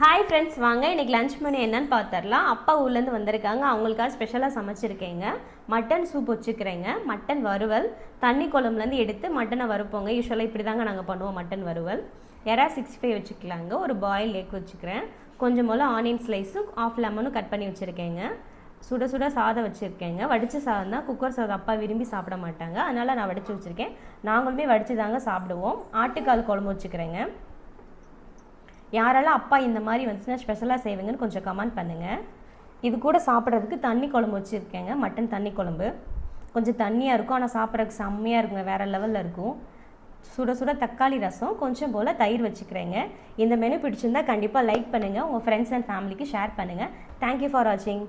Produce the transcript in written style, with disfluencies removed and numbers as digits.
Hi friends, வாங்க இன்றைக்கி lunch menu என்னன்னு பார்த்துடலாம். அப்பா ஊர்லேருந்து வந்திருக்காங்க, அவங்களுக்காக ஸ்பெஷலாக சமைச்சிருக்கேங்க. மட்டன் சூப் வச்சுக்கிறேங்க, மட்டன் வறுவல், தண்ணி குழம்புலேருந்து எடுத்து மட்டனை வறுப்போங்க. யூஸ்வலாக இப்படி தாங்க நாங்கள் பண்ணுவோம் மட்டன் வறுவல். எறா 65 வச்சுக்கலாங்க, ஒரு பாயில் எக் வச்சுக்கிறேன், கொஞ்சம் போல் ஆனியன் ஸ்லைஸும் ஆஃப் லெமனும் கட் பண்ணி வச்சுருக்கேங்க. சுட சுட சாதம் வச்சுருக்கேங்க. வடித்த சாதம் தான், குக்கர் சாதம் அப்பா விரும்பி சாப்பிட மாட்டாங்க, அதனால் நான் வடித்து வச்சுருக்கேன். நாங்களுமே வடித்து தாங்க சாப்பிடுவோம். ஆட்டுக்கால் குழம்பு வச்சுக்கிறேங்க. யாரெல்லாம் அப்பா இந்த மாதிரி வந்துச்சுன்னா ஸ்பெஷலாக செய்வீங்கன்னு கொஞ்சம் கமெண்ட் பண்ணுங்கள். இது கூட சாப்பிட்றதுக்கு தண்ணி குழம்பு வச்சுருக்கேங்க, மட்டன் தண்ணி குழம்பு. கொஞ்சம் தண்ணியாக இருக்கும், ஆனால் சாப்பிட்றதுக்கு செம்மையாக இருக்குங்க, வேறு லெவலில் இருக்கும். சுட சுட தக்காளி ரசம், கொஞ்சம் போல் தயிர் வச்சுக்கிறேங்க. இந்த மெனு பிடிச்சிருந்தால் கண்டிப்பாக லைக் பண்ணுங்கள், உங்கள் ஃப்ரெண்ட்ஸ் அண்ட் ஃபேமிலிக்கு ஷேர் பண்ணுங்கள். தேங்க்யூ ஃபார் வாட்சிங்.